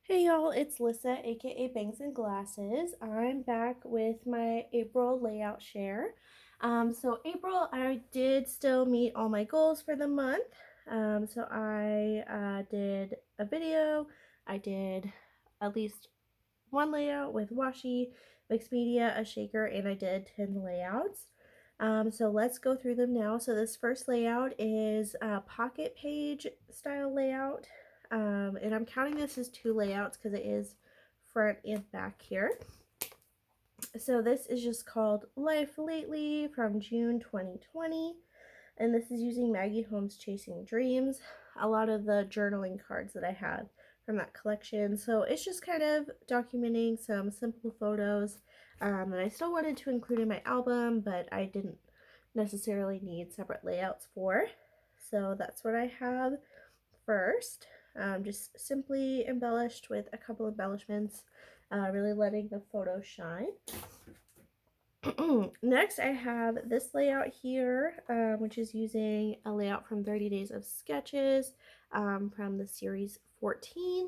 Hey y'all, it's Lissa, aka Bangs and Glasses. I'm back with my April layout share. So April, I did still meet all my goals for the month. So I did a video. I did at least one layout with washi, mixed media, a shaker, and I did 10 layouts. So let's go through them now. So this first layout is a pocket page style layout. And I'm counting this as two layouts because it is front and back here. So this is just called Life Lately from June 2020. And this is using Maggie Holmes Chasing Dreams, a lot of the journaling cards that I had from that collection. So it's just kind of documenting some simple photos that I still wanted to include in my album, but I didn't necessarily need separate layouts for. So that's what I have first. Just simply embellished with a couple embellishments, really letting the photo shine. Next, I have this layout here, which is using a layout from 30 Days of Sketches from the series 14.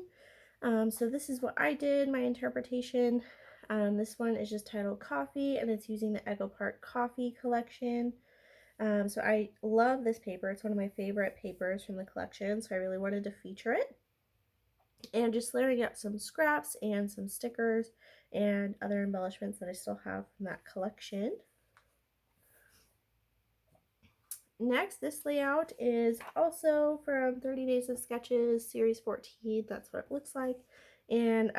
So this is what I did, my interpretation. This one is just titled Coffee, and it's using the Echo Park Coffee collection. So I love this paper. It's one of my favorite papers from the collection, so I really wanted to feature it. And just layering up some scraps and some stickers and other embellishments that I still have from that collection. Next, this layout is also from 30 Days of Sketches, Series 14. That's what it looks like. And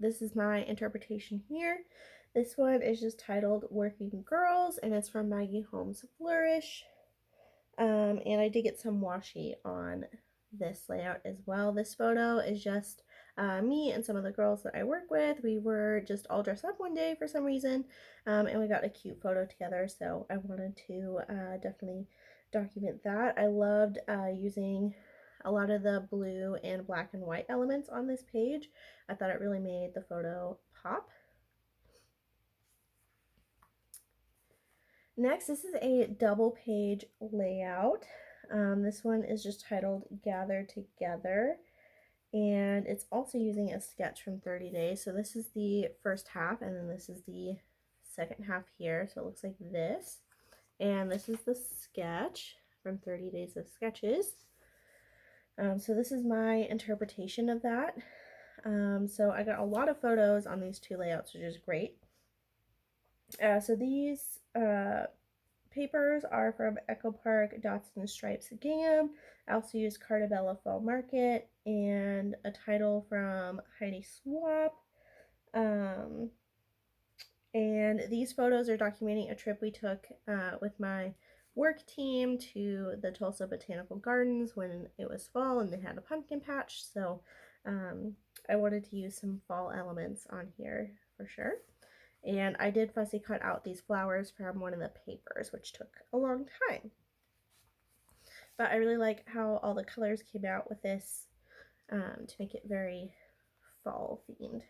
this is my interpretation here. This one is just titled Working Girls, and it's from Maggie Holmes Flourish. And I did get some washi on this layout as well. This photo is just me and some of the girls that I work with. We were just all dressed up one day for some reason, and we got a cute photo together, so I wanted to definitely document that. I loved using a lot of the blue and black and white elements on this page. I thought it really made the photo pop. Next, this is a double page layout. This one is just titled Gather Together, and it's also using a sketch from 30 Days. So this is the first half, and then this is the second half here. So it looks like this. And this is the sketch from 30 Days of Sketches. So this is my interpretation of that. So I got a lot of photos on these two layouts, which is great. So these papers are from Echo Park, Dots and Stripes Gingham. I also used Carta Fall Market and a title from Heidi Swapp. And these photos are documenting a trip we took with my work team to the Tulsa Botanical Gardens when it was fall and they had a pumpkin patch. So I wanted to use some fall elements on here for sure. And I did fussy cut out these flowers from one of the papers, which took a long time. But I really like how all the colors came out with this to make it very fall themed.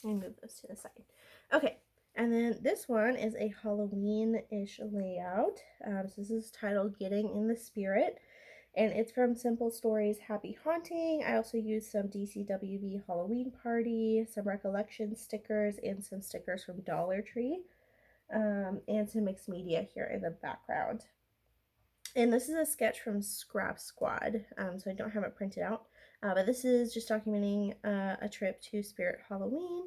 I'll move those to the side. Okay, and then this one is a Halloween-ish layout. So this is titled Getting in the Spirit, and it's from Simple Stories Happy Haunting. I also used some DCWV Halloween Party, some recollection stickers, and some stickers from Dollar Tree, and some mixed media here in the background. And this is a sketch from Scrap Squad, so I don't have it printed out. But this is just documenting a trip to Spirit Halloween.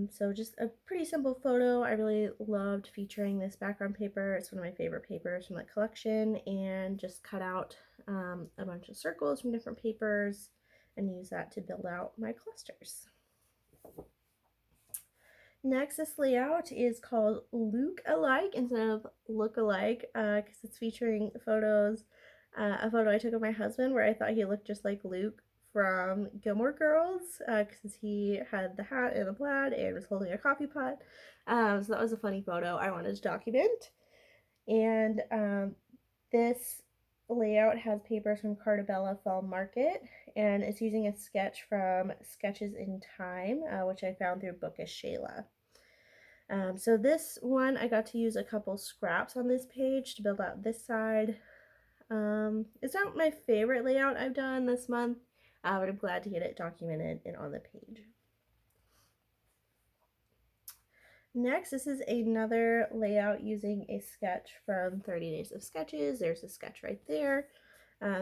So just a pretty simple photo. I really loved featuring this background paper. It's one of my favorite papers from the collection, and just cut out a bunch of circles from different papers and use that to build out my clusters. Next, this layout is called Look Alike instead of Look Alike because it's featuring photos. A photo I took of my husband where I thought he looked just like Luke from Gilmore Girls because he had the hat and the plaid and was holding a coffee pot. So that was a funny photo I wanted to document. And this layout has papers from Carta Fall Market, and it's using a sketch from Sketches in Thyme, which I found through BookishShala. So this one, I got to use a couple scraps on this page to build out this side. It's not my favorite layout I've done this month. but I'm glad to get it documented and on the page. Next, this is another layout using a sketch from 30 Days of Sketches. There's a sketch right there.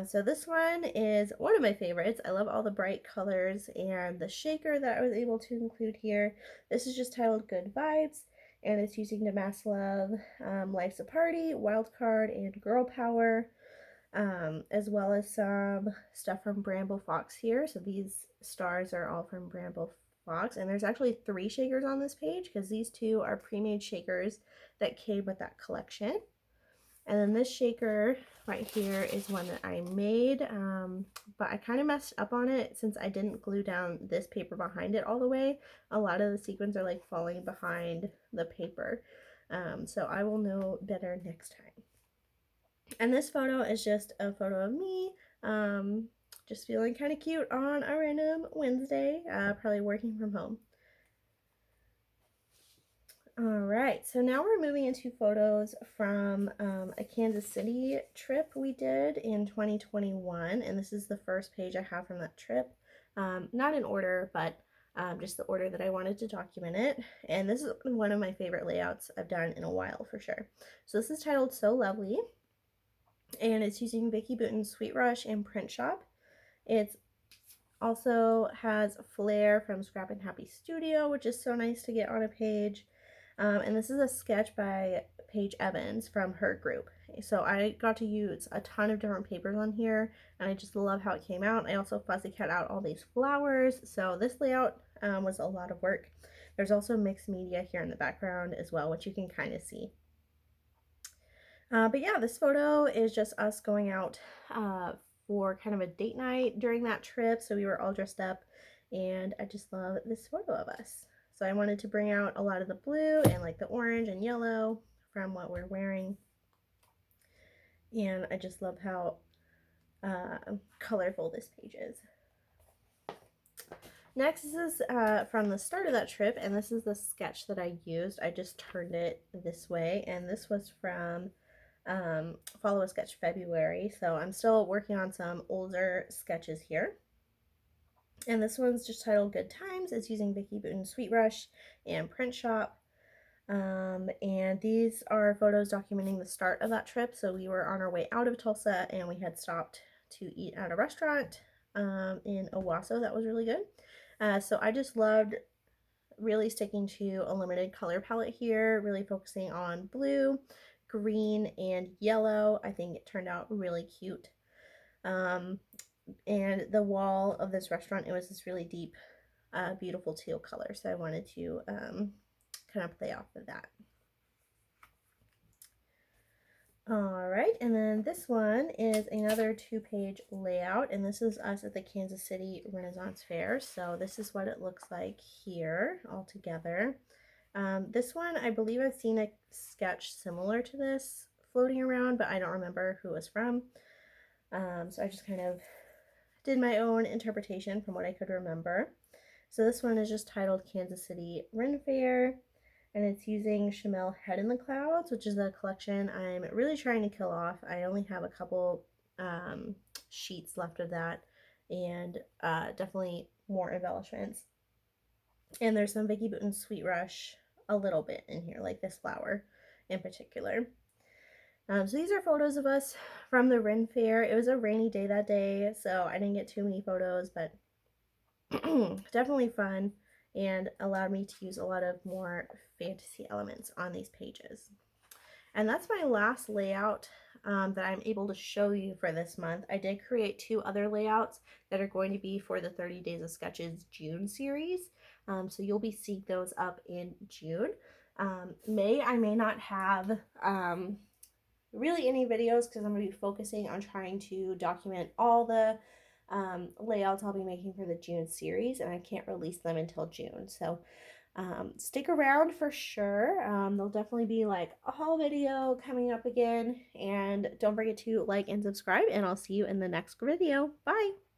So this one is one of my favorites. I love all the bright colors and the shaker that I was able to include here. This is just titled Good Vibes, and it's using Damask Love, Life's a Party, Wildcard, and Grl Pwr, as well as some stuff from Bramble Fox here. So these stars are all from Bramble Fox, and there's actually 3 shakers on this page because these 2 are pre-made shakers that came with that collection. And then this shaker right here is one that I made, but I kind of messed up on it since I didn't glue down this paper behind it all the way. A lot of the sequins are like falling behind the paper, so I will know better next time. And this photo is just a photo of me, just feeling kind of cute on a random Wednesday, probably working from home. Alright, so now we're moving into photos from a Kansas City trip we did in 2021, and this is the first page I have from that trip. Not in order, but just the order that I wanted to document it, and this is one of my favorite layouts I've done in a while for sure. So this is titled So Lovely, and it's using Vicki Boutin Sweet Rush and Print Shop. It also has Flair from Scrappin Happy Studio, which is so nice to get on a page. And this is a sketch by Paige Evans from her group. So I got to use a ton of different papers on here, and I just love how it came out. I also fussy cut out all these flowers, so this layout was a lot of work. There's also mixed media here in the background as well, which you can kind of see. But yeah, this photo is just us going out for kind of a date night during that trip, so we were all dressed up, and I just love this photo of us. So I wanted to bring out a lot of the blue and like the orange and yellow from what we're wearing. And I just love how colorful this page is. Next, this is from the start of that trip, and this is the sketch that I used. I just turned it this way, and this was from Follow a Sketch February. So I'm still working on some older sketches here. And this one's just titled Good Times. It's using Vicki Boutin Sweet Rush and Print Shop. And these are photos documenting the start of that trip. So we were on our way out of Tulsa, and we had stopped to eat at a restaurant in Owasso that was really good. So I just loved really sticking to a limited color palette here, really focusing on blue, green, and yellow. I think it turned out really cute. And the wall of this restaurant, it was this really deep, beautiful teal color, so I wanted to kind of play off of that. Alright, and then this one is another 2-page layout, and this is us at the Kansas City Renaissance Fair. So this is what it looks like here all together. This one, I believe I've seen a sketch similar to this floating around, but I don't remember who it was from. So I just kind of did my own interpretation from what I could remember. So this one is just titled Kansas City Ren Fair, and it's using Chamel Head in the Clouds, which is a collection I'm really trying to kill off. I only have a couple sheets left of that, and definitely more embellishments. And there's some Vicki Boutin Sweet Rush a little bit in here, like this flower in particular. So these are photos of us from the Ren Fair. It was a rainy day that day, so I didn't get too many photos, but definitely fun and allowed me to use a lot of more fantasy elements on these pages. And that's my last layout that I'm able to show you for this month. I did create 2 other layouts that are going to be for the 30 Days of Sketches June series. So you'll be seeing those up in June. I may not have really any videos because I'm going to be focusing on trying to document all the layouts I'll be making for the June series, and I can't release them until June. So stick around for sure. There'll definitely be like a haul video coming up again, and don't forget to like and subscribe, and I'll see you in the next video. Bye!